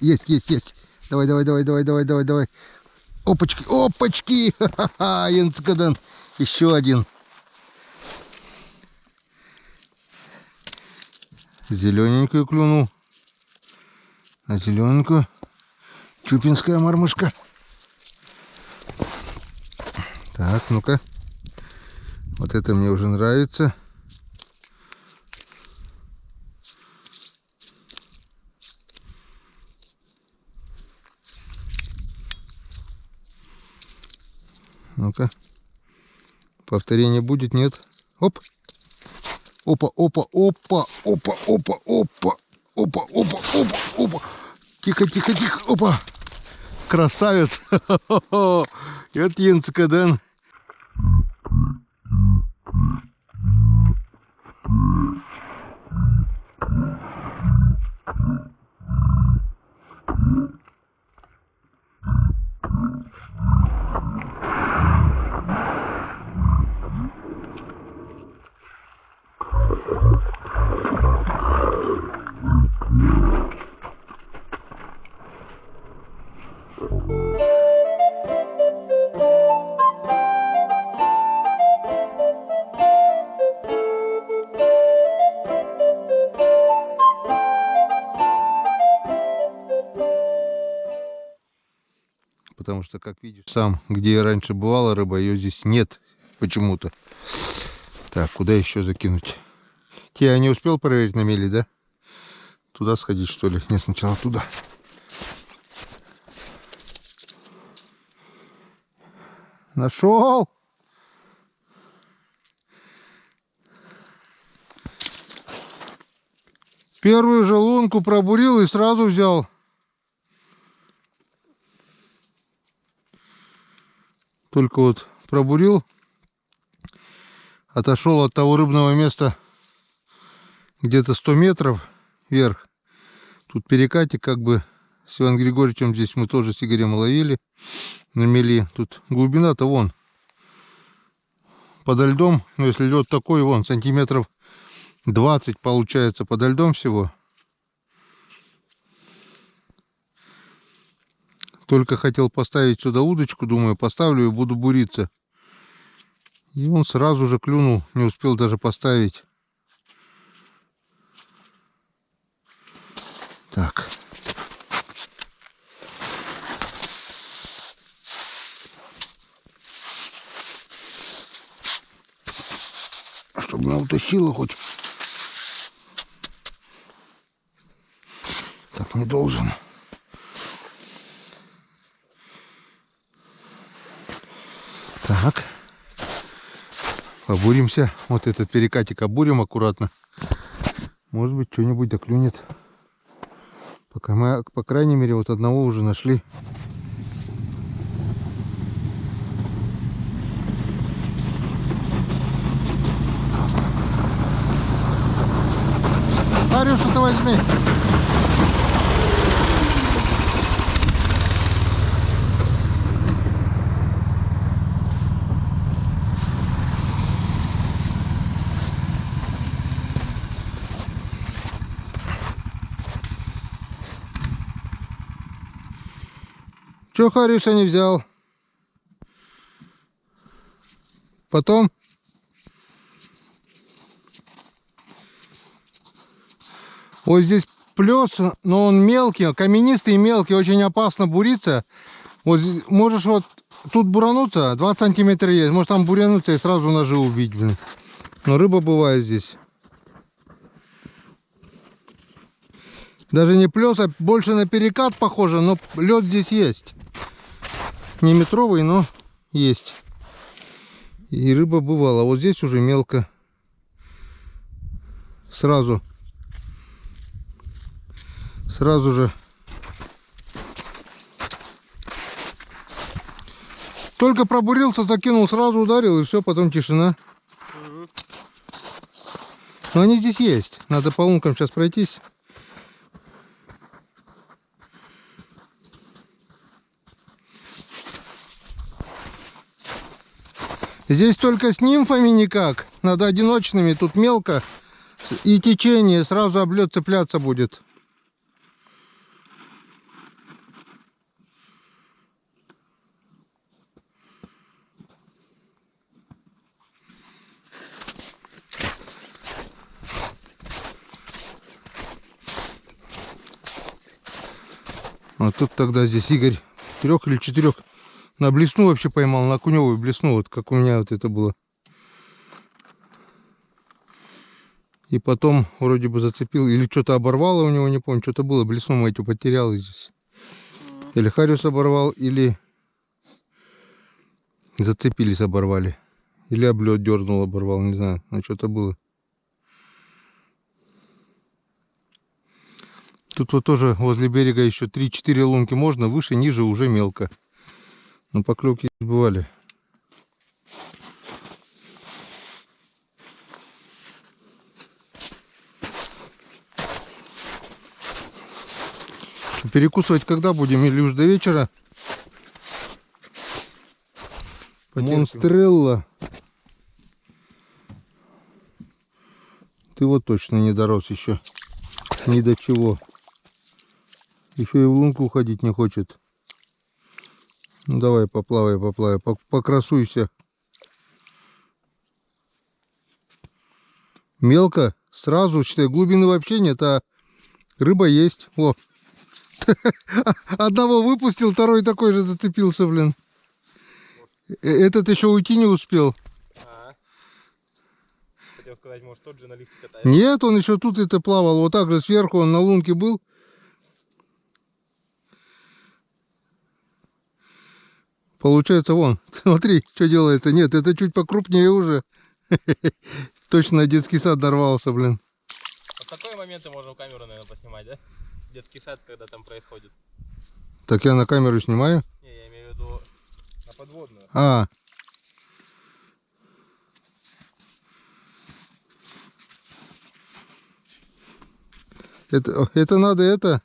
Есть, есть, есть. Давай, давай, давай, давай, давай, давай, давай. Опачки, опачки. Ха-ха-ха, Янцкаден. Еще один. Зелененькую клюнул. На зелененькую. Чупинская мормышка. Так, ну-ка. Вот это мне уже нравится. Ну-ка. Повторение будет? Нет. Оп. Опа, опа, опа, опа, опа, опа. Опа, опа, опа, опа. Тихо, тихо, тихо. Опа. Красавец. Это Янцкаден. Потому что, как видишь сам, где раньше бывала рыба, ее здесь нет почему-то. Так, куда еще закинуть? Я не успел проверить на мели, да? Туда сходить, что ли? Нет, сначала туда. Нашел! Первую же лунку пробурил и сразу взял. Только вот пробурил, отошел от того рыбного места где-то 100 метров вверх. Тут перекатик, как бы с Иваном Григорьевичем здесь мы тоже с Игорем ловили на мели. Тут глубина-то вон подо льдом, ну если лед такой, вон сантиметров 20 получается подо льдом всего. Только хотел поставить сюда удочку, думаю, поставлю и буду буриться. И он сразу же клюнул, не успел даже поставить. Так. Чтобы она утащила хоть. Так не должен. Так. Побуримся. Вот этот перекатик обурим аккуратно. Может быть, что-нибудь доклюнет. Пока мы, по крайней мере, вот одного уже нашли. Арю, что-то возьми. Че Хариуса не взял? Потом? Вот здесь плес, но он мелкий, каменистый и мелкий, очень опасно буриться. Вот здесь, можешь вот тут бурануться, 20 сантиметров есть, может там бурянуться и сразу ножи убить, блин. Но рыба бывает здесь. Даже не плес, а больше на перекат похоже, но лед здесь есть. Не метровый, но есть. И рыба бывала. Вот здесь уже мелко. Сразу же. Только пробурился, закинул, сразу ударил, и все, потом тишина. Но они здесь есть. Надо по лункам сейчас пройтись. Здесь только с нимфами никак. Надо одиночными. Тут мелко. И течение. Сразу об лед цепляться будет. Вот тут тогда здесь Игорь 3 или 4 на блесну вообще поймал, на окуневую блесну, вот как у меня вот это было. И потом вроде бы зацепил, или что-то оборвало у него, не помню, что-то было, блесну мы эти потерял здесь. Или хариус оборвал, или зацепились, оборвали. Или облет дернул, оборвал, не знаю, но что-то было. Тут вот тоже возле берега еще 3-4 лунки можно, выше, ниже уже мелко. Но поклевки бывали. Перекусывать когда будем? Или уж до вечера? Монстрелла. Ты вот точно не дорос еще. Ни до чего. Еще и в лунку уходить не хочет. Ну давай, поплавай, поплавай. Покрасуйся. Мелко. Сразу, считай, глубины вообще нет, а рыба есть. О. Одного выпустил, второй такой же зацепился, блин. Этот еще уйти не успел. Хотел сказать, может тот же на лифте катается. Нет, он еще тут это плавал. Вот так же сверху он на лунке был. Получается, вон, смотри, что делается. Нет, это чуть покрупнее уже. Точно детский сад нарвался, блин. Вот такой моменты можно в камеру, наверное, поснимать, да? Детский сад, когда там происходит. Так я на камеру снимаю? Не, я имею в виду на подводную. А. Это надо это.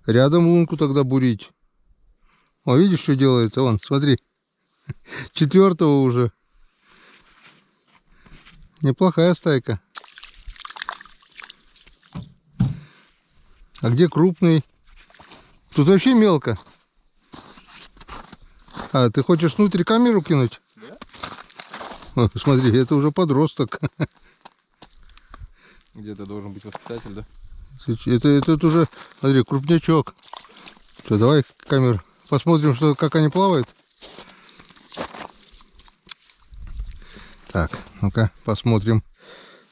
Рядом лунку тогда бурить. О, видишь, что делается? Вон, смотри. 4-го уже. Неплохая стайка. А где крупный? Тут вообще мелко. А, ты хочешь внутрь камеру кинуть? Да. О, смотри, это уже подросток. Где-то должен быть воспитатель, да? Это уже, смотри, крупнячок. Что, давай камеру посмотрим, что, как они плавают. Так, ну-ка, посмотрим.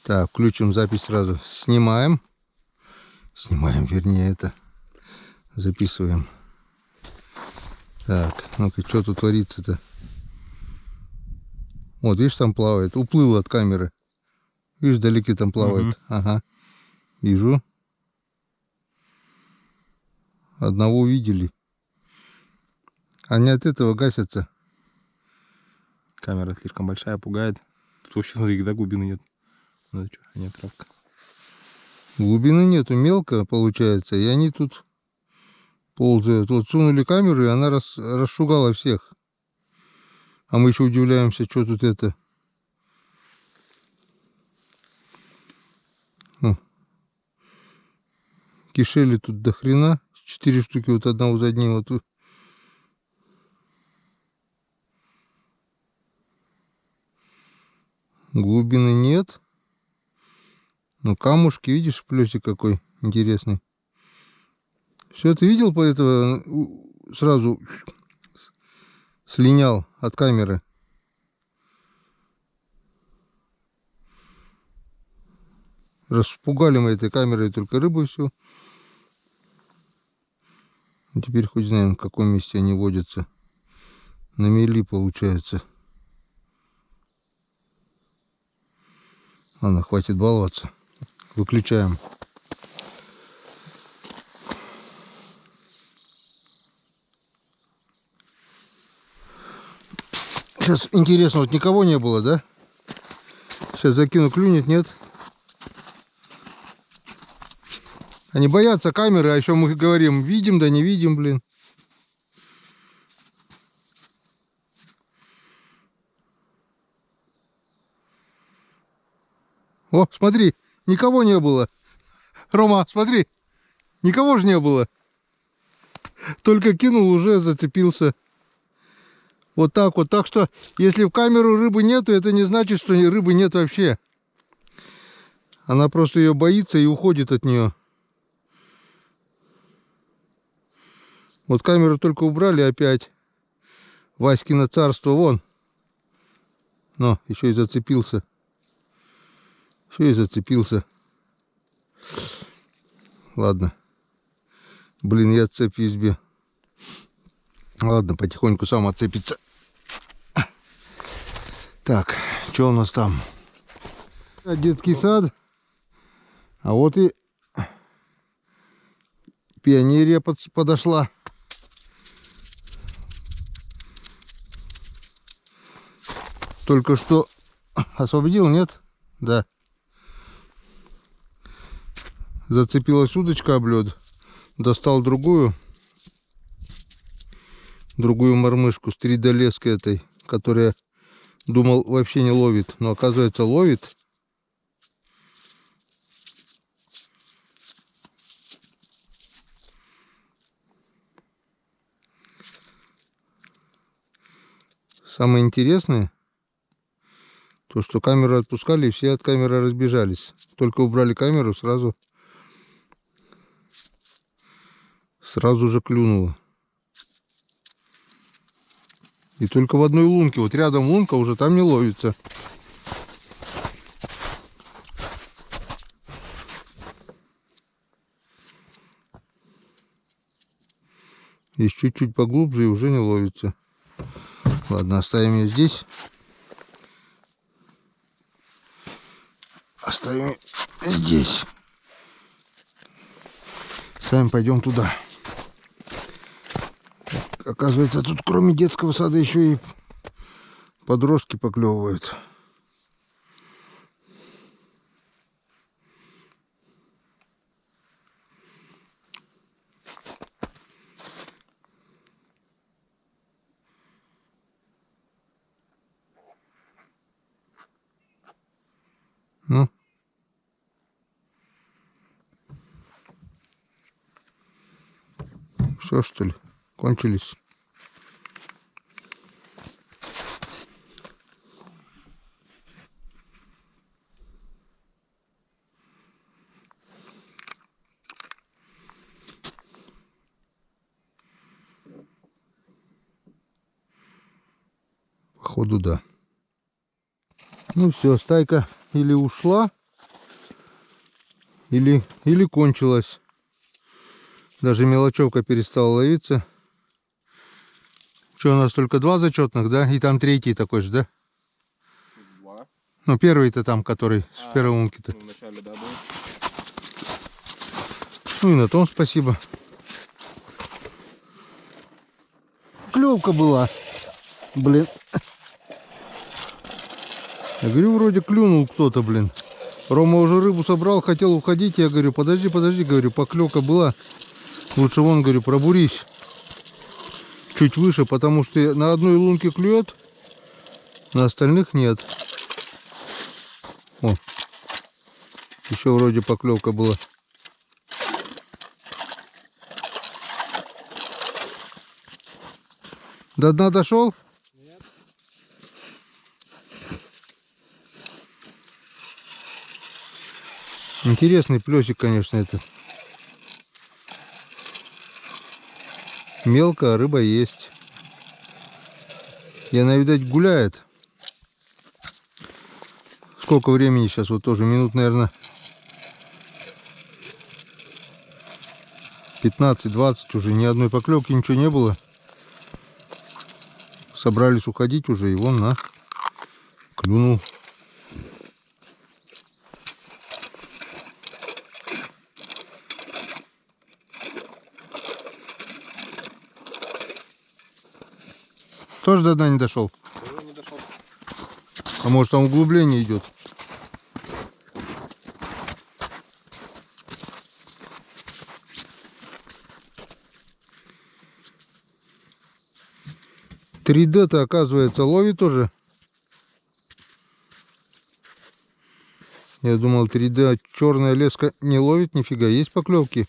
Так, включим запись сразу. Снимаем. Снимаем, вернее, это. Записываем. Так, ну-ка, что тут творится-то? Вот, видишь, там плавает. Уплыл от камеры. Видишь, вдалеке там плавает. Ага. Вижу. Одного увидели. Они от этого гасятся. Камера слишком большая, пугает. Тут вообще, смотри, когда глубины нет. Ну что, а не травка. Глубины нету, мелко получается. И они тут ползают. Вот сунули камеру, и она расшугала всех. А мы еще удивляемся, что тут это. Кишели тут до хрена. 4 штуки, вот одного за одним. Вот. Глубины нет. Ну, камушки, видишь, плесик какой интересный. Все, ты видел, по этого сразу слинял от камеры. Распугали мы этой камерой только рыбу и все. Теперь хоть знаем, в каком месте они водятся. На мели получается. Ладно, хватит баловаться. Выключаем. Сейчас интересно, вот никого не было, да? Сейчас закину, клюнет, нет? Они боятся камеры, а еще мы говорим, видим, да не видим, блин. О, смотри, никого не было. Рома, смотри, никого же не было. Только кинул, уже зацепился. Вот так вот. Так что, если в камеру рыбы нету, это не значит, что рыбы нет вообще. Она просто ее боится и уходит от нее. Вот камеру только убрали опять. Васькино царство, вон. Но, еще и зацепился. Еще и зацепился. Ладно. Блин, я цепь в избе. Ладно, потихоньку сам отцепится. Так, что у нас там? Детский сад. А вот и пионерия подошла. Только что освободил, нет? Да. Зацепилась удочка об лед. Достал другую мормышку с 3D леской этой, которая, думал, вообще не ловит, но оказывается ловит. Самое интересное, то что камеру отпускали, и все от камеры разбежались. Только убрали камеру, сразу же клюнуло. И только в одной лунке, вот рядом лунка, уже там не ловится. Здесь чуть-чуть поглубже и уже не ловится. Ладно, оставим ее здесь. Оставим здесь. Сами пойдем туда. Оказывается, тут кроме детского сада еще и подростки поклевывают. Ну. Все, что ли? Кончились. Походу, да. Ну все, стайка или ушла, или кончилась. Даже мелочевка перестала ловиться. Что, у нас только 2 зачетных, да? И там 3-й такой же, да? 2. Ну, первый-то там, который с первой лунки-то. Ну, вначале, да, был. Ну и на том спасибо. Клевка была. Блин. Я говорю, вроде клюнул кто-то, блин. Рома уже рыбу собрал, хотел уходить. Я говорю, подожди, говорю, поклевка была. Лучше вон, говорю, пробурись. Чуть выше, потому что на одной лунке клюет, на остальных нет. О, еще вроде поклевка была. До дна дошел? Нет. Интересный плесик, конечно, это. Мелко, а рыба есть. И она, видать, гуляет. Сколько времени сейчас? Вот тоже минут, наверное, 15-20 уже. Ни одной поклевки, ничего не было. Собрались уходить уже, и вон, на, клюнул. Тоже до дна не дошел? Тоже не дошел. А может, там углубление идет? «3D»-то, оказывается, ловит тоже. Я думал, 3D черная леска не ловит, нифига, есть поклевки.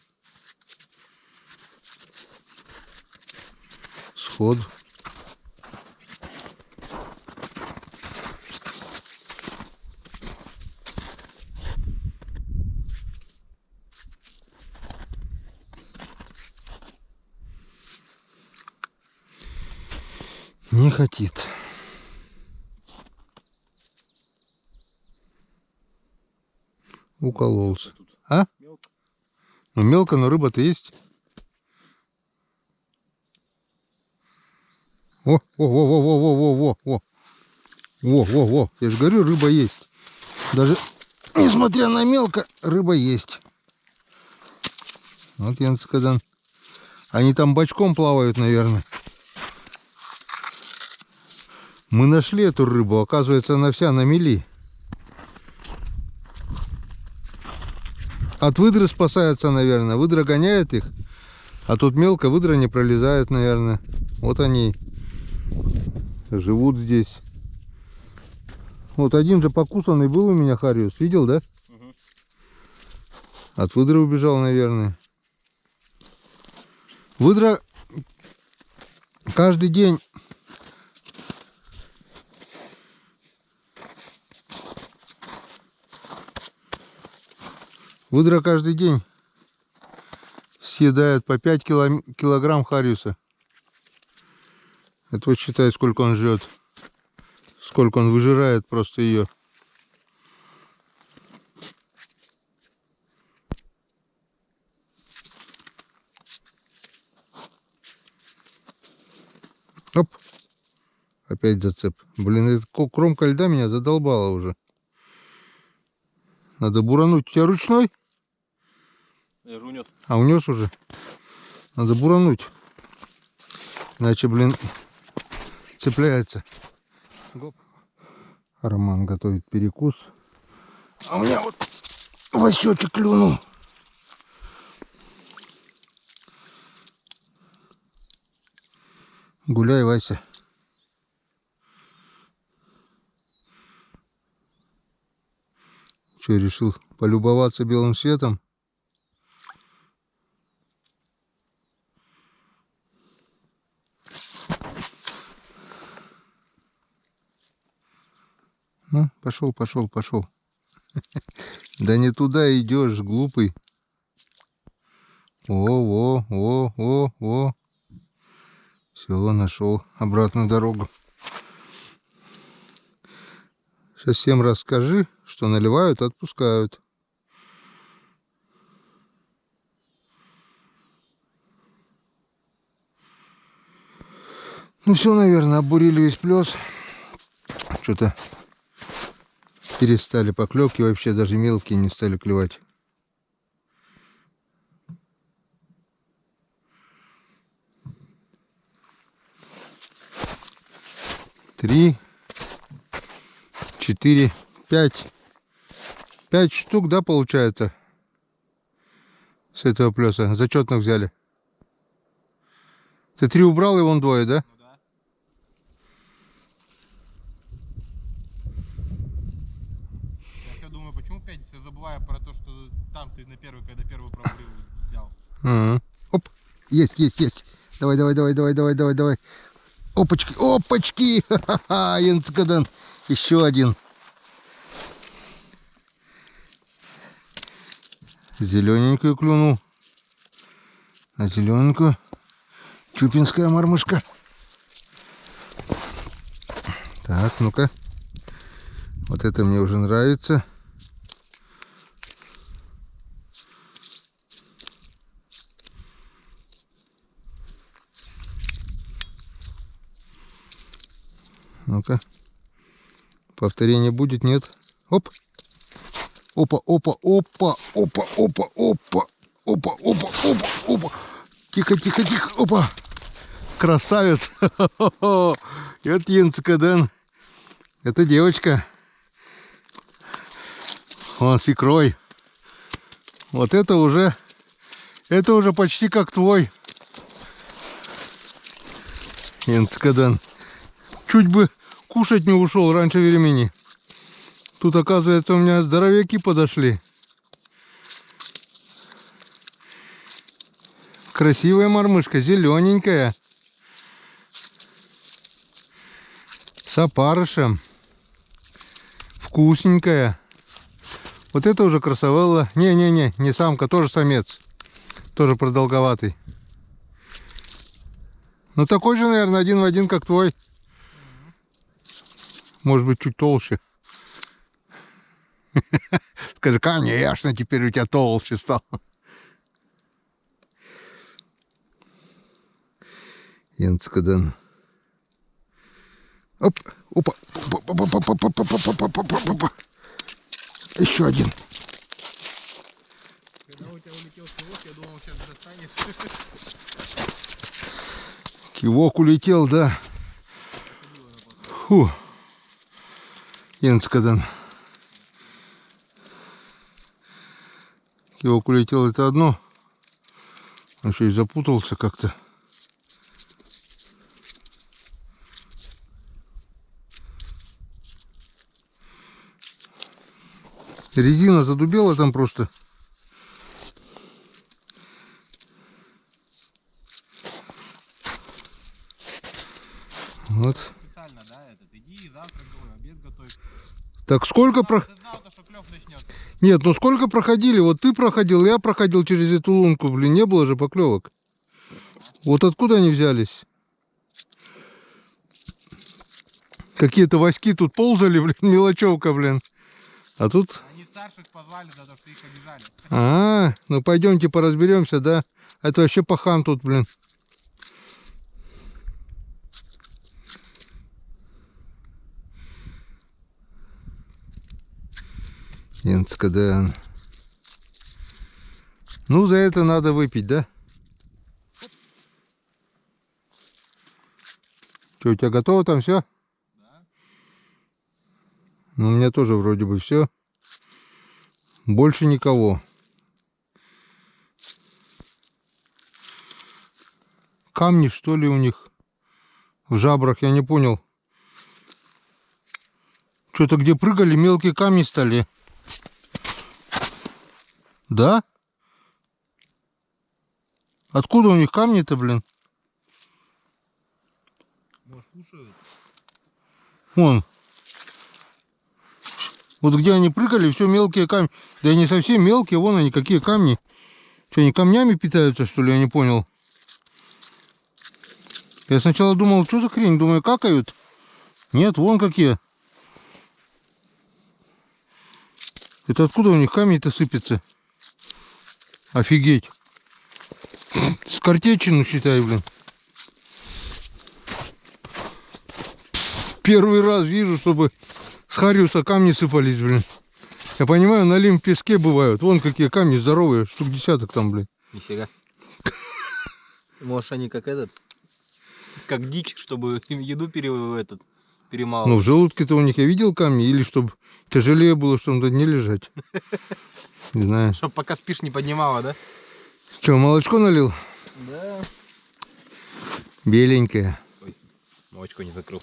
Сход. Не хотит. Укололся. А? Мелко. Ну мелко, но рыба-то есть. О, во. Во. Я же говорю, рыба есть. Даже несмотря на мелко, рыба есть. Вот Янцкадан. Они там бочком плавают, наверное. Мы нашли эту рыбу. Оказывается, она вся на мели. От выдры спасается, наверное. Выдра гоняет их. А тут мелко, выдра не пролезает, наверное. Вот они живут здесь. Вот один же покусанный был у меня хариус. Видел, да? Угу. От выдры убежал, наверное. Выдра каждый день съедает по 5 килограмм хариуса. Это вот считай, сколько он жрет. Сколько он выжирает просто ее. Оп. Опять зацеп. Блин, эта кромка льда меня задолбала уже. Надо бурануть. У тебя ручной? Я же унес. А, унес уже. Надо бурануть. Иначе, блин, цепляется. Гоп. Роман готовит перекус. А у меня вот Васечек клюнул. Гуляй, Вася. Что, решил полюбоваться белым светом? Ну, пошел. Да не туда идешь, глупый. О. Все, нашел обратную дорогу. Сейчас всем расскажи, что наливают, отпускают. Ну все, наверное, обурили весь плес. Что-то перестали поклевки, вообще даже мелкие не стали клевать. Три, 4, 5. 5 штук, да, получается? С этого плеса. Зачетных взяли. Ты 3 убрал, и вон 2, да? Ну да. Я все думаю, почему 5? Все забываю про то, что там ты на первый, когда первый пробурил, взял. Оп. Есть. Давай. Опачки. Ха-ха-ха, Янцкадан. Еще один. Зелененькую клюнул. На зелененькую. Чупинская мормышка. Так, ну-ка. Вот это мне уже нравится. Ну-ка. Повторение будет? Нет. Оп. Опа. Тихо. Опа. Красавец. Это Янцкадан. Это девочка. Вон с икрой. Вот это уже почти как твой. Янцкадан. Чуть бы кушать не ушел раньше времени. Тут, оказывается, у меня здоровяки подошли. Красивая мормышка, зелененькая. С опарышем. Вкусненькая. Вот это уже красавелла. Не самка, тоже самец. Тоже продолговатый. Ну такой же, наверное, один в один, как твой. Может быть, чуть толще. Скажи, конечно, теперь у тебя толще стал. Янцкадан. Оп, опа, опа. Еще один. Когда у тебя улетел кивок, я думал, сейчас достанешь. Кивок улетел, да. Фу. Янцкадан. Кивок улетел, это одно. Он еще и запутался как-то. Резина задубела там просто. Вот. Специально, да, этот, иди завтрак готовь, обед готовь. Так сколько Ты знал, что клев начнется. Нет, ну сколько проходили? Вот ты проходил, я проходил через эту лунку, блин, не было же поклевок. Вот откуда они взялись? Какие-то васьки тут ползали, блин, мелочевка, блин. А тут... Они старших позвали за то, что их обижали. Ну пойдемте поразберемся, да? Это вообще пахан тут, блин. Янцкадан. Ну, за это надо выпить, да? Что, у тебя готово там все? Да. Ну, у меня тоже вроде бы все. Больше никого. Камни, что ли, у них в жабрах, я не понял. Что-то где прыгали, мелкие камни стали. Да? Откуда у них камни-то, блин? Может, кушают? Вон. Вот где они прыгали, все мелкие камни. Да они совсем мелкие, вон они, какие камни. Что, они камнями питаются, что ли, я не понял. Я сначала думал, что за хрень, думаю, какают. Нет, вон какие. Это откуда у них камни-то сыпятся? Офигеть. С картечину, считай, блин. Первый раз вижу, чтобы с Хариуса камни сыпались, блин. Я понимаю, на лим песке бывают. Вон какие камни здоровые, штук десяток там, блин. Нифига. Может, они как этот, как дичь, чтобы им еду перемалывать. Ну, в желудке-то у них я видел камни, или чтобы тяжелее было, чтобы на дне лежать. Не знаю. Чтоб пока спишь, не поднимала, да? Че, молочко налил? Да. Беленькое. Ой, молочко не закрыл.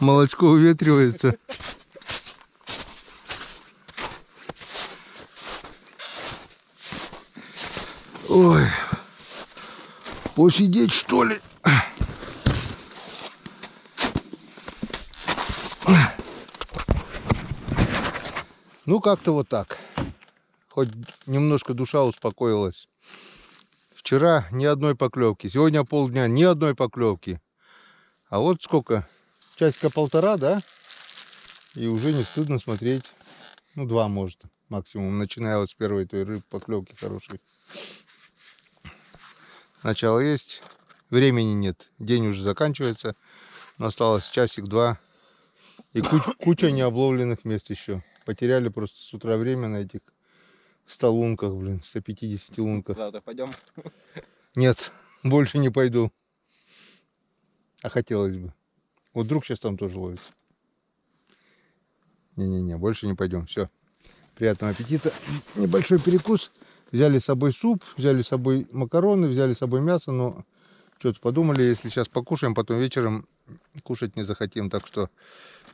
Молочко уветривается. Ой. Посидеть, что ли? Ну, как-то вот так. Хоть немножко душа успокоилась. Вчера ни одной поклевки. Сегодня полдня ни одной поклевки. А вот сколько? Часика полтора, да? И уже не стыдно смотреть. Ну, 2 может, максимум. Начиная вот с первой той рыб поклевки хорошей. Начало есть. Времени нет. День уже заканчивается. Но осталось часик-два. И куча необловленных мест еще. Потеряли просто с утра время на этих 100 лунках, блин. 150 лунках. Завтра пойдем. Нет, больше не пойду. А хотелось бы. Вот вдруг сейчас там тоже ловится. Не-не-не, больше не пойдем. Все. Приятного аппетита. Небольшой перекус. Взяли с собой суп, взяли с собой макароны, взяли с собой мясо, но что-то подумали, если сейчас покушаем, потом вечером кушать не захотим. Так что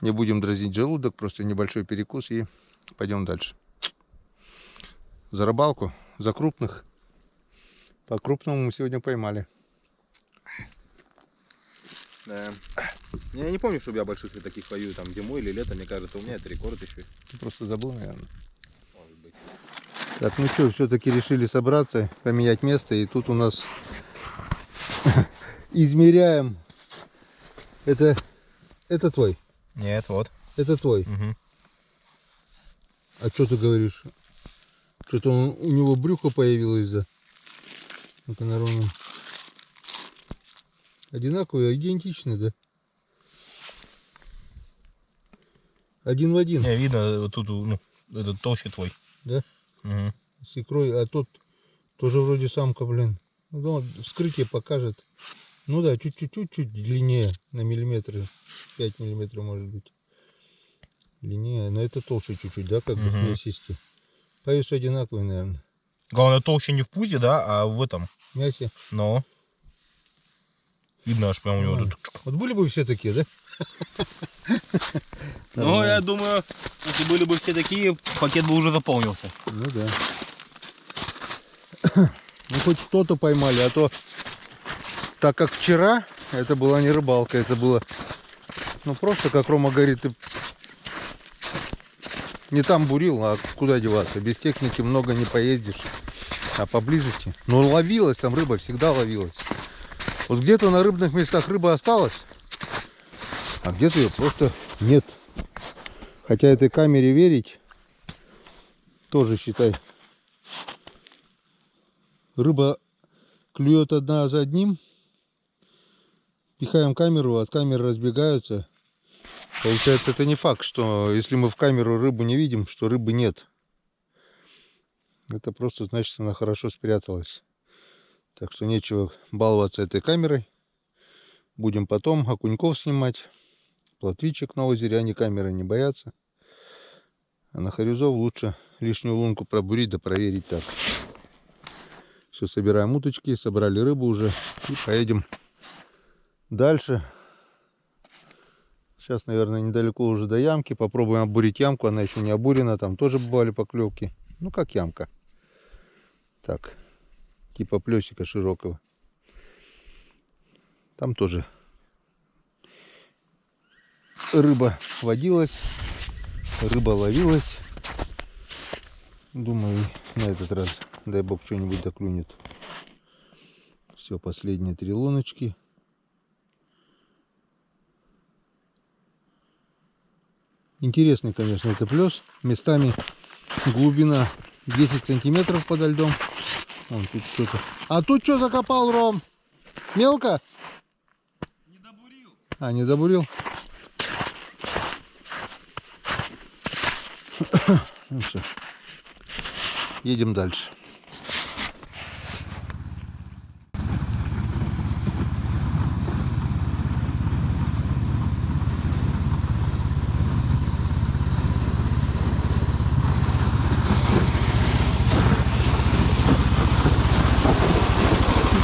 не будем дразнить желудок, просто небольшой перекус и пойдем дальше. За рыбалку, за крупных. По крупному мы сегодня поймали. Да. Я не помню, чтобы я больших таких ловил там зимой или летом. Мне кажется, у меня это рекорд еще. Ты просто забыл, наверное. Может быть. Так, ну что, все-таки решили собраться, поменять место. И тут у нас измеряем. Это твой. Нет, вот. Это твой. Угу. А что ты говоришь? Что-то у него брюхо появилось, да? Ну-ка на ровном. Одинаковые, идентичны, да? Один в один. Не, видно, вот тут, ну, этот толще твой. Да? Угу. С икрой, а тот тоже вроде самка, блин. Ну, вскрытие покажет. Ну да, чуть-чуть длиннее на миллиметры. 5 миллиметров может быть. Длиннее, но это толще чуть-чуть, да, как бы вместе. По весу одинаковые, наверное. Главное, толще не в пузе, да, а в этом. Мясе. Но. Видно, аж прям у него тут. Вот были бы все такие, да? Ну, я думаю, если были бы все такие, пакет бы уже заполнился. Ну да. Ну хоть что-то поймали, а то, так как вчера, это была не рыбалка, это было, ну просто, как Рома говорит, ты не там бурил, а куда деваться, без техники много не поездишь, а поблизости. Но ловилась там рыба, всегда ловилась. Вот где-то на рыбных местах рыба осталась, а где-то ее просто нет. Хотя этой камере верить, тоже считай. Рыба клюет одна за одним. Пихаем камеру, от камеры разбегаются. Получается, это не факт, что если мы в камеру рыбу не видим, что рыбы нет. Это просто значит, она хорошо спряталась. Так что нечего баловаться этой камерой. Будем потом окуньков снимать. Плотвичек на озере, они камеры не боятся. А на хорюзов лучше лишнюю лунку пробурить да проверить так. Все, собираем уточки, собрали рыбу уже и поедем дальше. Сейчас, наверное, недалеко уже до ямки. Попробуем обурить ямку, она еще не обурена, там тоже бывали поклевки. Ну, как ямка. Так, типа плесика широкого. Там тоже рыба водилась, рыба ловилась. Думаю, на этот раз, дай бог, что-нибудь доклюнет. Все, последние 3 луночки. Интересный, конечно, это плес. Местами глубина 10 сантиметров подо льдом. Вон тут что-то. А тут что закопал, Ром? Мелко? Не добурил. А, не добурил? Ну все. Едем дальше.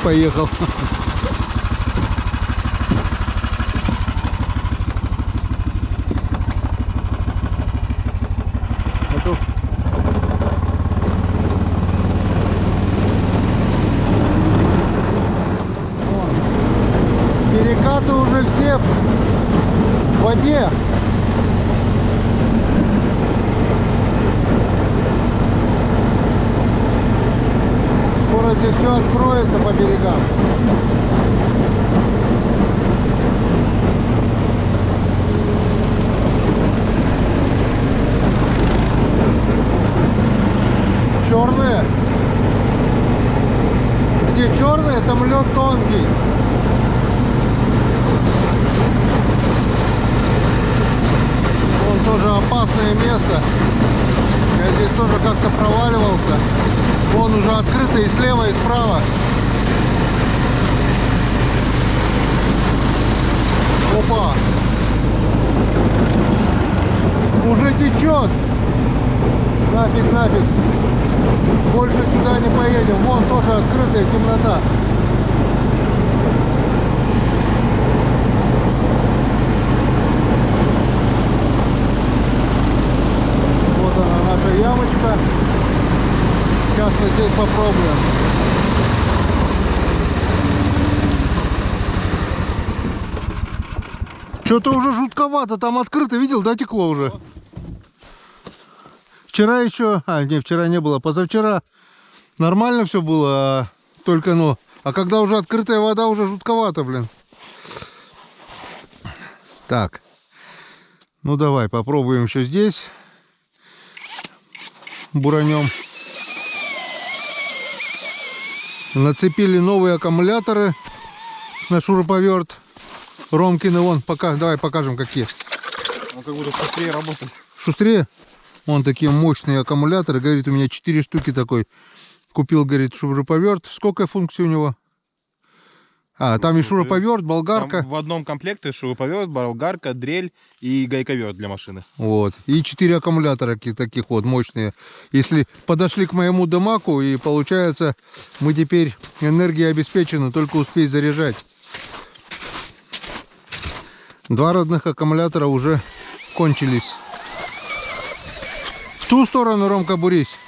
Поехал. Готов. Перекаты уже все в воде. Скоро здесь все откроется по берегам. Черные? Где черные, там лед тонкий. Вон тоже опасное место. Я здесь тоже как-то проваливался. Вон уже открыто и слева, и справа. Опа! Уже течет. Нафиг, нафиг. Больше сюда не поедем. Вон тоже открытая темнота. Вот она, наша ямочка. Сейчас мы здесь попробуем. Что-то уже жутковато. Там открыто, видел, да, текло уже? Вчера еще, не, вчера не было, позавчера нормально все было, только, ну, а когда уже открытая вода, уже жутковато, блин. Так, Ну давай, попробуем еще здесь. Буранем. Нацепили новые аккумуляторы на шуруповерт. Ромкины, вон, пока, давай покажем какие. Он как будто быстрее работает. Шустрее. Вон такие мощные аккумуляторы. Говорит, у меня 4 штуки такой. Купил, говорит, шуруповерт. Сколько функций у него? А, там и шуруповерт, болгарка. Там в одном комплекте шуруповерт, болгарка, дрель и гайковерт для машины. Вот. И 4 аккумулятора таких вот мощные. Если подошли к моему демаку, и получается, мы теперь энергией обеспечены, только успеть заряжать. 2 родных аккумулятора уже кончились. В ту сторону, Ромка, бурись.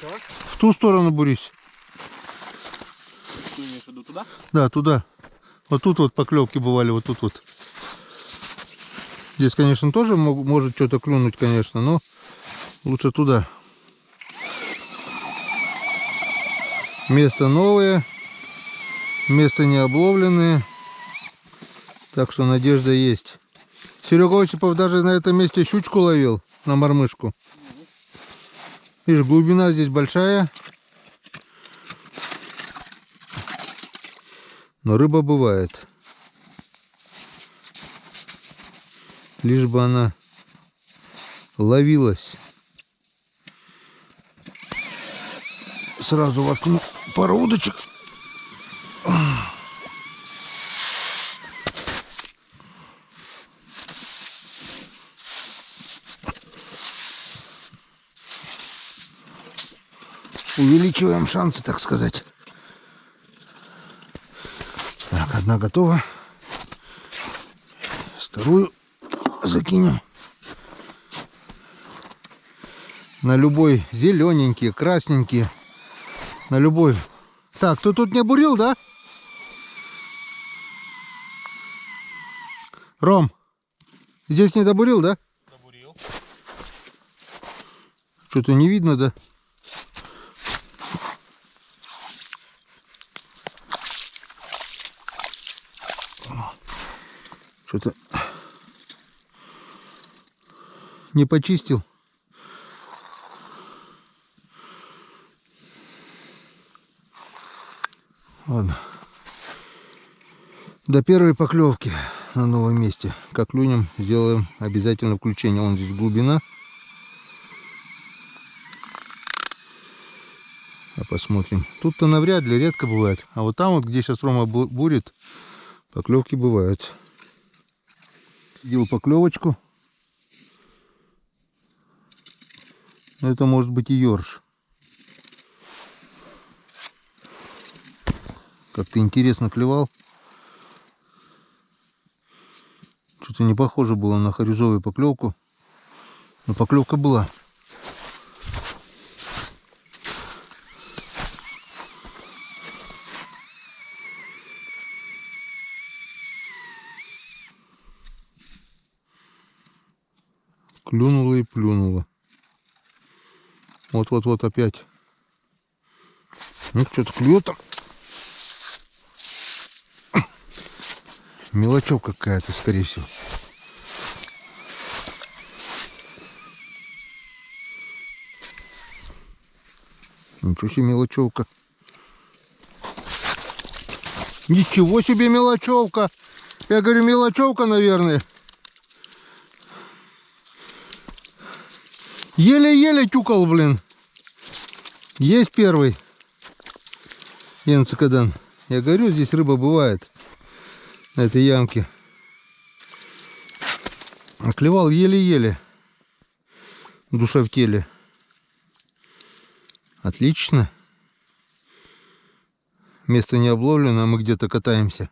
Так. В ту сторону бурись. Ты имеешь в виду туда? Да, туда. Вот тут вот поклевки бывали, вот тут вот. Здесь, конечно, тоже может что-то клюнуть, конечно, но лучше туда. Место новое, место не обловленное, так что надежда есть. Серега Осипов даже на этом месте щучку ловил, на мормышку. Видишь, глубина здесь большая. Но рыба бывает. Лишь бы она ловилась. Сразу воткну пару удочек. Увеличиваем шансы, так сказать. Так, одна готова. Вторую закинем. На любой зелененький, красненький. На любой. Так, ты тут не бурил, да? Ром, здесь не добурил, да? Добурил. Что-то не видно, да? Что-то не почистил. Ладно. До первой поклевки на новом месте. Как клюнем, сделаем обязательно включение. Вон здесь глубина. А посмотрим. Тут-то навряд ли, редко бывает. А вот там вот, где сейчас Рома бурит, поклевки бывают. Видел поклевочку. Это может быть и ёрш. Как-то интересно клевал. Что-то не похоже было на хорюзовую поклевку. Но поклевка была. Клюнула и плюнула. Вот-вот-вот опять. Ну, что-то клюет там. Мелочевка какая-то, скорее всего. Ничего себе мелочевка. Ничего себе мелочевка. Я говорю, мелочевка, наверное. Еле-еле тюкал, блин. Есть первый. Янцикадан. Я говорю, здесь рыба бывает. На этой ямке. Клевал еле-еле. Душа в теле. Отлично. Место не обловлено, а мы где-то катаемся.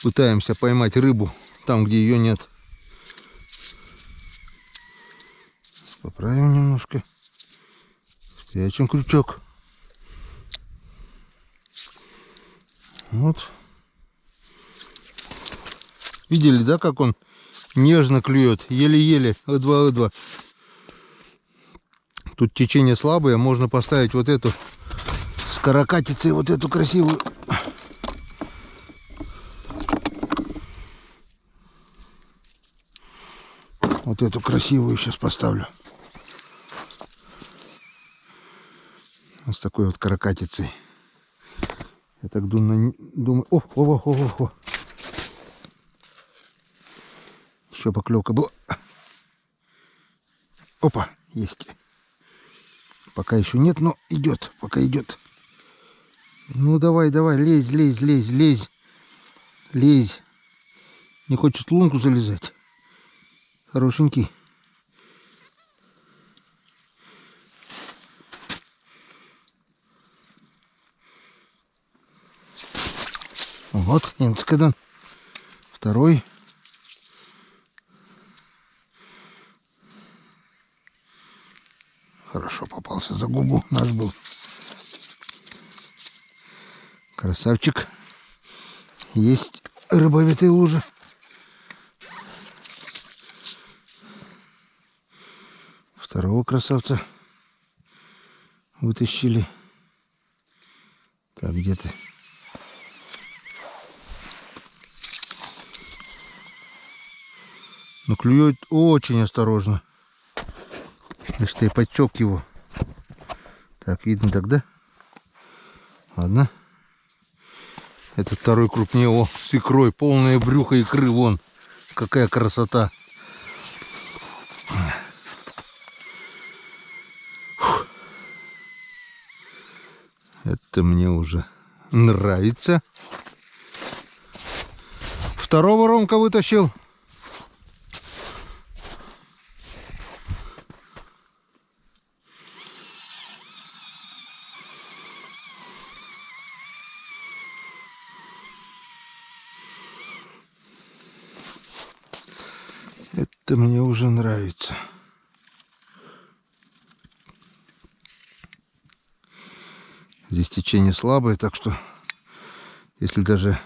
Пытаемся поймать рыбу там, где ее нет. Поправим немножко. Спрячем крючок. Вот. Видели, да, как он нежно клюет? Еле-еле. Э2. Тут течение слабое. Можно поставить вот эту с каракатицей, вот эту красивую. Вот эту красивую сейчас поставлю. С такой вот каракатицей. Я так думаю... О. Еще поклевка была. Опа, есть. Пока еще нет, но идет. Пока идет. Ну давай, лезь. Не хочет в лунку залезать. Хорошенький. Вот, Энцкадан. Второй. Хорошо попался за губу. Наш был. Красавчик. Есть рыба в этой луже. Второго красавца вытащили. Так, где ты? Но клюет очень осторожно. Значит, я подсек его. Так, видно тогда? Ладно. Это второй крупнее. О, с икрой. Полное брюхо икры. Вон. Какая красота. Фух. Это мне уже нравится. Второго Ромка вытащил. Это мне уже нравится. Здесь течение слабое, так что если даже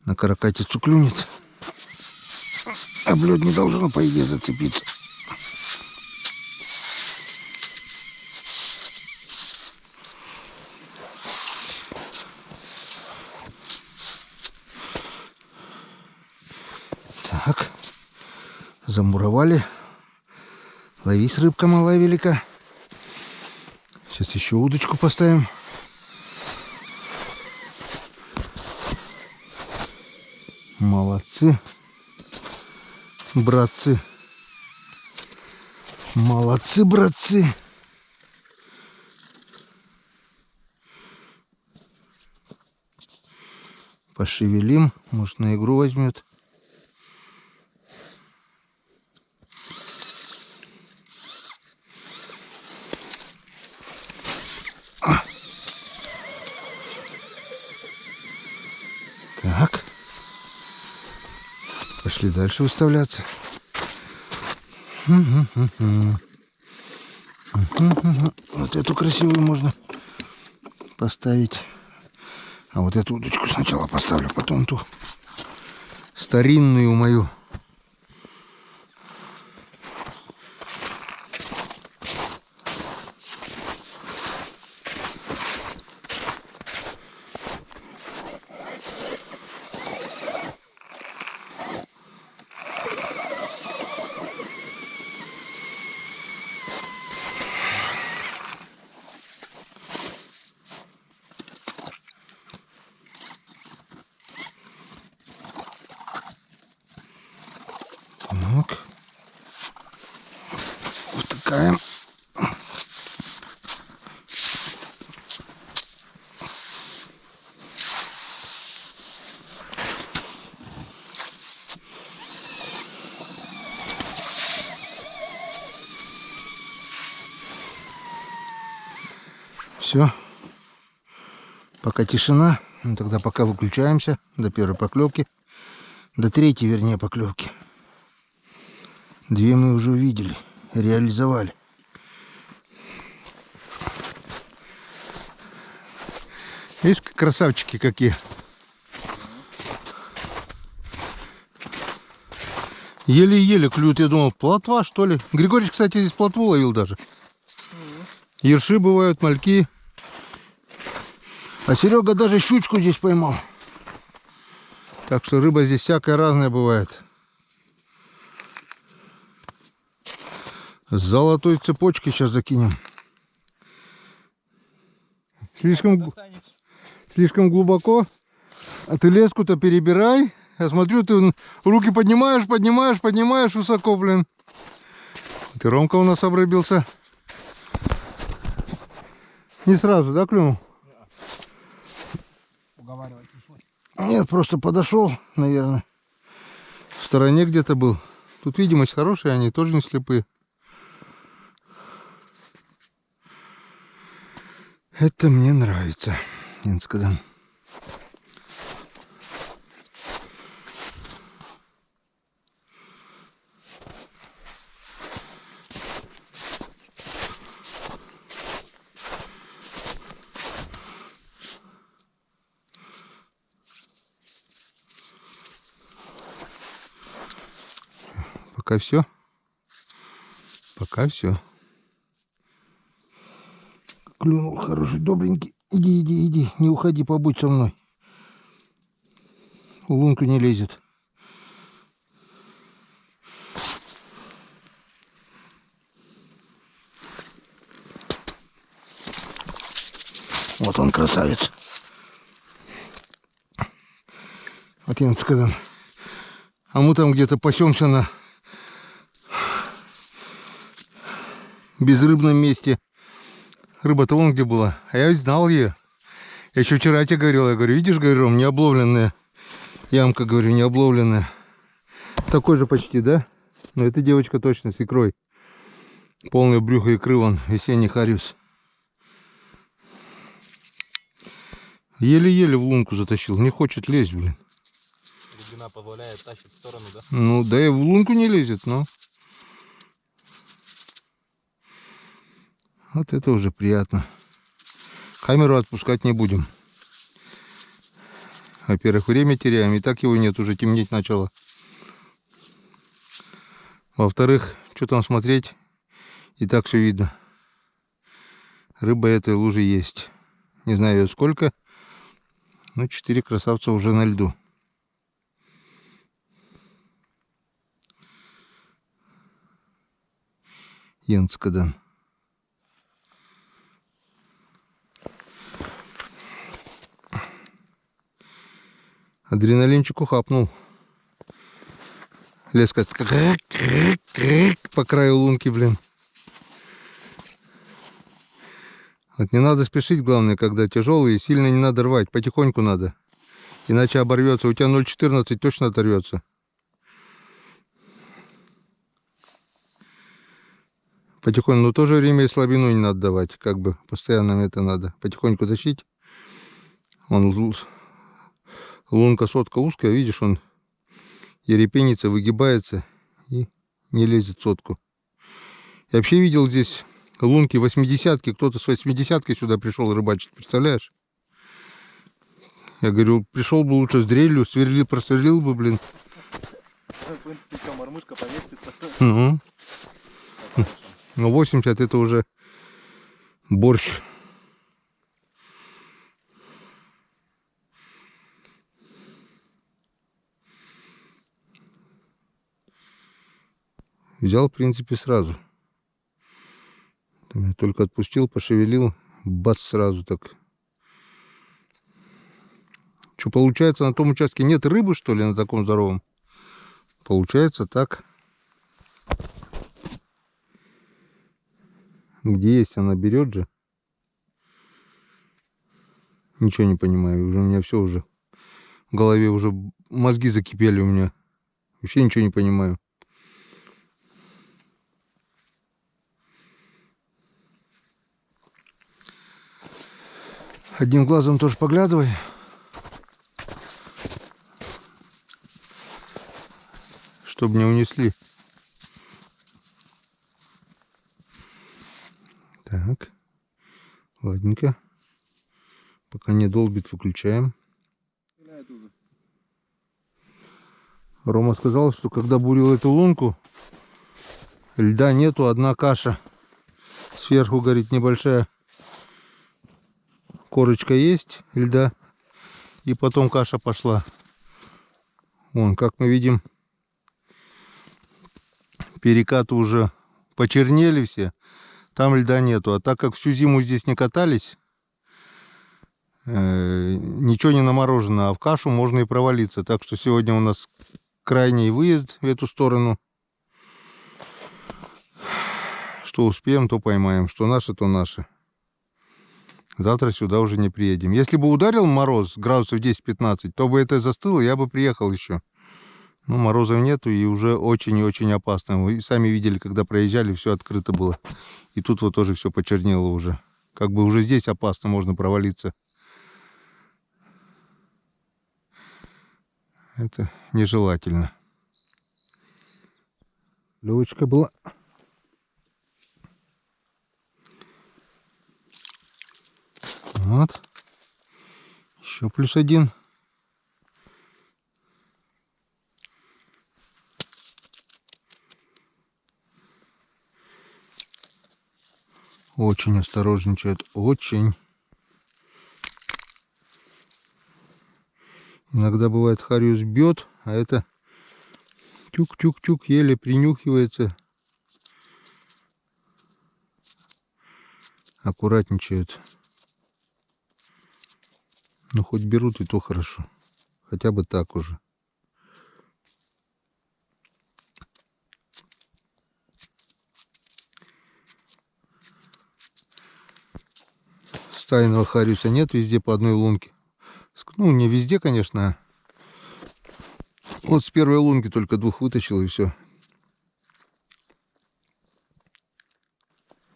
на каракатицу клюнет, об лед не должно, по идее, зацепиться. Так, замуровали. Ловись, рыбка малая велика. Сейчас еще удочку поставим. Молодцы, братцы. Молодцы, братцы. Пошевелим. Может, на игру возьмет. Так. Пошли дальше выставляться. Вот эту красивую можно поставить. А вот эту удочку сначала поставлю, потом ту старинную мою. Так. Втыкаем. Все. Пока тишина. Ну, тогда пока выключаемся до первой поклевки. До третьей, вернее, поклевки. Две мы уже увидели, реализовали. Видишь, красавчики какие. Еле-еле клюют, я думал, плотва, что ли. Григорьевич, кстати, здесь плотву ловил даже. Ерши бывают, мальки. А Серега даже щучку здесь поймал. Так что рыба здесь всякая разная бывает. С золотой цепочки сейчас закинем. Слишком глубоко. А ты леску-то перебирай. Я смотрю, ты руки поднимаешь высоко, блин. Ты, Ромка, у нас обрыбился. Не сразу, да, клюнул? Уговаривать пришлось. Нет, просто подошел, наверное. В стороне где-то был. Тут видимость хорошая, они тоже не слепые. Это мне нравится, Инскадан. Пока все. Пока все. Клюнул хороший, добренький. Иди. Не уходи, побудь со мной. В лунку не лезет. Вот он, красавец. Вот я сказал. А мы там где-то пасемся на безрыбном месте. Рыба-то вон где была. А я знал ее. Я еще вчера тебе говорил. Я говорю, видишь, говорю, Ром, не обловленная ямка, говорю, не обловленная. Такой же почти, да? Но эта девочка точно с икрой. Полное брюхо икры, вон, весенний хариус. Еле-еле в лунку затащил. Не хочет лезть, блин. Глубина позволяет, тащит в сторону, да? Ну, да и в лунку не лезет, но... Вот это уже приятно. Камеру отпускать не будем. Во-первых, время теряем. И так его нет, уже темнеть начало. Во-вторых, что там смотреть? И так все видно. Рыба этой лужи есть. Не знаю сколько. Но 4 красавца уже на льду. Енскадан. Адреналинчик ухапнул. Леска по краю лунки, блин. Вот не надо спешить, главное, когда тяжелый, и сильно не надо рвать, потихоньку надо. Иначе оборвется. У тебя 0,14 точно оторвется. Потихоньку, но в то же время и слабину не надо давать, как бы постоянно это надо. Потихоньку тащить. Он лунка сотка узкая, видишь, он ерепенится, выгибается и не лезет в сотку. Я вообще видел здесь лунки 80-ки, кто-то с 80-кой сюда пришел рыбачить, представляешь? Я говорю, пришел бы лучше с дрелью, просверлил бы, блин. Мормышка поместится. Ну, 80 это уже борщ. Взял, в принципе, сразу. Там я только отпустил, пошевелил, бац, сразу так. Что получается, на том участке нет рыбы, что ли, на таком здоровом? Получается так. Где есть, она берет же. Ничего не понимаю, уже у меня все уже. В голове уже мозги закипели у меня. Вообще ничего не понимаю. Одним глазом тоже поглядывай. Чтобы не унесли. Так. Ладненько. Пока не долбит, выключаем. Рома сказал, что когда бурил эту лунку, льда нету, одна каша. Сверху, говорит, небольшая корочка есть льда. И потом каша пошла. Вон, как мы видим, перекат уже почернели все. Там льда нету. А так как всю зиму здесь не катались, ничего не наморожено, а в кашу можно и провалиться. Так что сегодня у нас крайний выезд в эту сторону. Что успеем, то поймаем. Что наше, то наше. Завтра сюда уже не приедем. Если бы ударил мороз градусов 10-15, то бы это застыло, я бы приехал еще. Но морозов нету и уже очень и очень опасно. Вы сами видели, когда проезжали, все открыто было. И тут вот тоже все почернело уже. Как бы уже здесь опасно, можно провалиться. Это нежелательно. Левочка была. Вот. Еще +1. Очень осторожничает. Очень. Иногда бывает хариус бьет, а это тюк-тюк-тюк еле принюхивается. Аккуратничают. Ну хоть берут, и то хорошо. Хотя бы так уже. Стайного хариуса нет, везде по одной лунке. Ну, не везде, конечно. Вот с первой лунки только 2 вытащил, и все.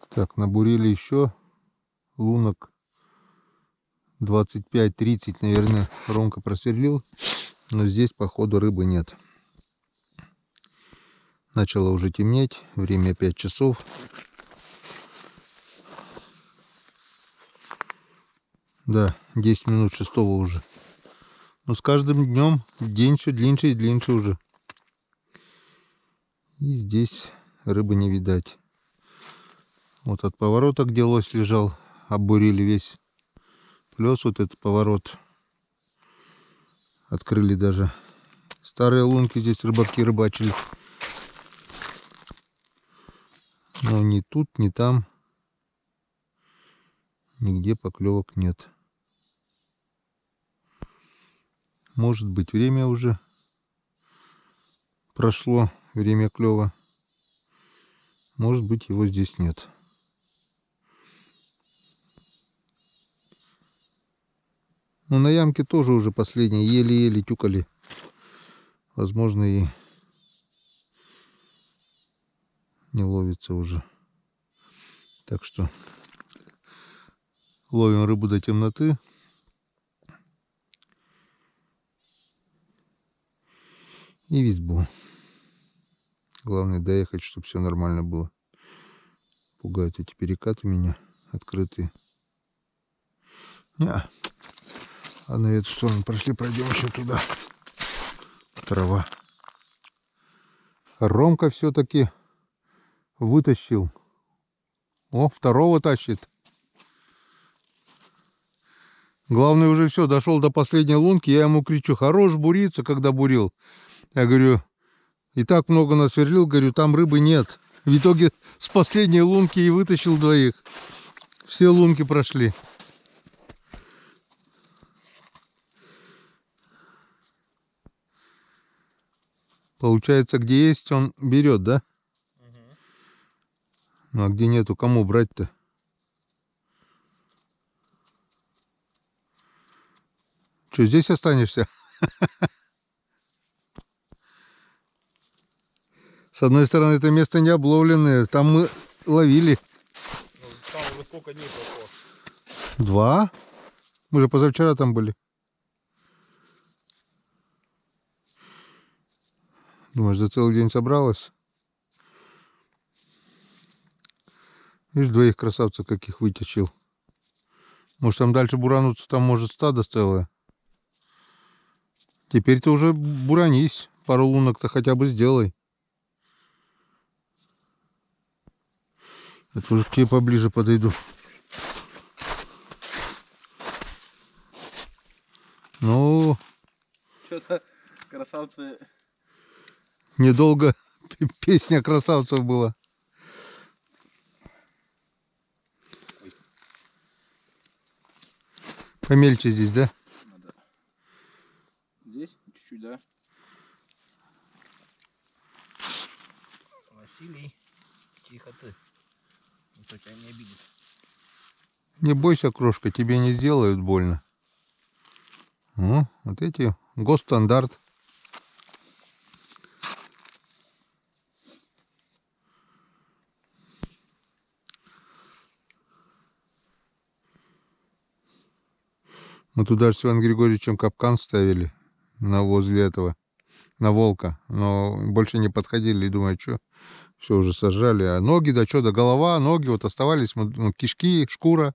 Так, набурили еще лунок 25-30, наверное, Ромка просверлил. Но здесь, походу, рыбы нет. Начало уже темнеть. Время 5 часов. Да, 10 минут 6 уже. Но с каждым днем день все длиннее и длиннее уже. И здесь рыбы не видать. Вот от поворота, где лось лежал, обурили весь плес, вот этот поворот. Открыли даже старые лунки, здесь рыбаки рыбачили. Но ни тут, ни там нигде поклевок нет. Может быть, время уже прошло, время клёва. Может быть, его здесь нет. Но на ямке тоже уже последние еле-еле тюкали. Возможно, и не ловится уже. Так что ловим рыбу до темноты. И визбу. Главное доехать, чтобы все нормально было. Пугают эти перекаты меня открытые. Не. Ладно, эту сторону прошли, пройдем еще туда. Трава. Ромка все-таки вытащил. О, второго тащит. Главное, уже все, дошел до последней лунки. Я ему кричу: хорош буриться, когда бурил. Я говорю, и так много насверлил, говорю, там рыбы нет. В итоге с последней лунки и вытащил 2. Все лунки прошли. Получается, где есть, он берет, да? Угу. Ну а где нету, кому брать-то? Что, здесь останешься? С одной стороны, это место не обловленное. Там мы ловили. Ну, там уже сколько дней прошло? 2. Мы же позавчера там были. Думаешь, за целый день собралась? Видишь, 2 красавцев каких вытащил. Может, там дальше бурануться, там может стадо целое. Теперь ты уже буранись. Пару лунок-то хотя бы сделай. Я тоже к тебе поближе подойду. Ну, Что-то красавцы. недолго песня красавцев была. Помельче здесь, да? Надо. Здесь чуть-чуть, да? Василий, тихо ты. Никто тебя не обидит. Не бойся, крошка, тебе не сделают больно. О, вот эти госстандарт. Мы туда же с Иваном Григорьевичем капкан ставили возле этого, на волка. Но больше не подходили и думаю, что все уже сожрали. А ноги, да что, да голова, ноги вот оставались, кишки, шкура.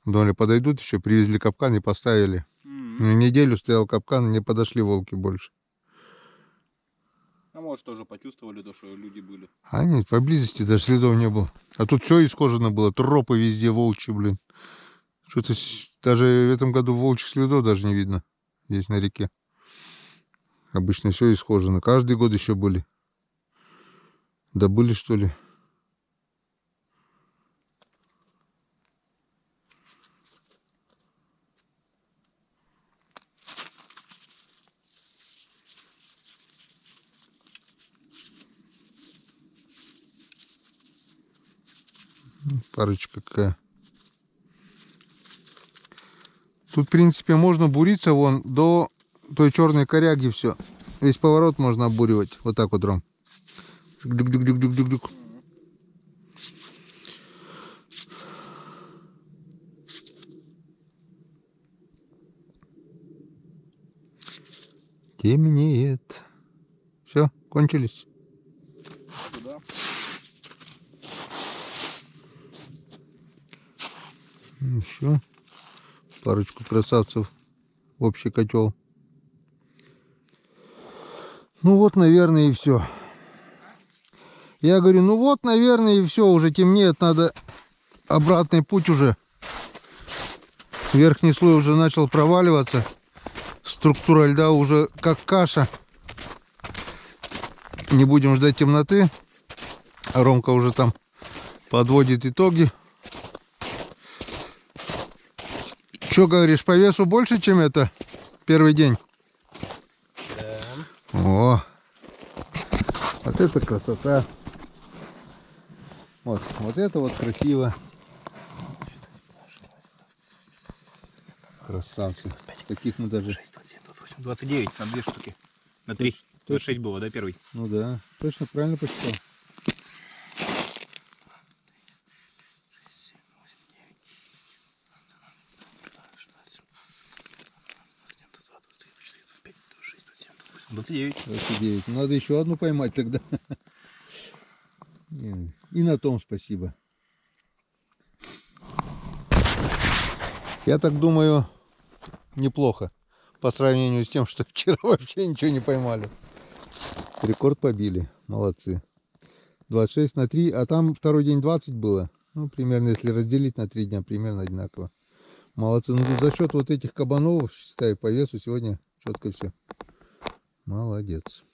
Думали, подойдут еще, привезли капкан и поставили. Неделю стоял капкан, не подошли волки больше. А может тоже почувствовали то, что люди были. А нет, поблизости даже следов не было. А тут все исхожено было, тропы везде волчьи, блин. Что-то даже в этом году волчьих следов даже не видно здесь на реке. Обычно все исхожено. Каждый год еще были. Добыли, что ли? Парочка какая. Тут, в принципе, можно буриться вон до той черной коряги, все. Весь поворот можно обуривать. Вот так вот, Ром. Джук-джук-джук-джук-джук-джук. Темнеет. Все, кончились. Туда. Еще парочку красавцев в общий котел. Ну вот, наверное, и все. Я говорю, ну вот, наверное, и все. Уже темнеет, надо обратный путь уже. Верхний слой уже начал проваливаться. Структура льда уже как каша. Не будем ждать темноты. Ромка уже там подводит итоги. Что говоришь, по весу больше, чем это первый день? Да. О, вот это красота. Вот это вот красиво. Красавцы. Таких мы даже... 6, 27, 28, 29 на 2 штуки. На 3. 26 было, да, первый? Ну да, точно правильно посчитал. 29. 29. Ну, надо еще одну поймать тогда. И на том спасибо. Я так думаю, неплохо. По сравнению с тем, что вчера вообще ничего не поймали. Рекорд побили. Молодцы. 26 на 3, а там второй день 20 было. Ну, примерно, если разделить на 3 дня, примерно одинаково. Молодцы. Ну, за счет вот этих кабанов, считай, по весу сегодня четко все. Молодец.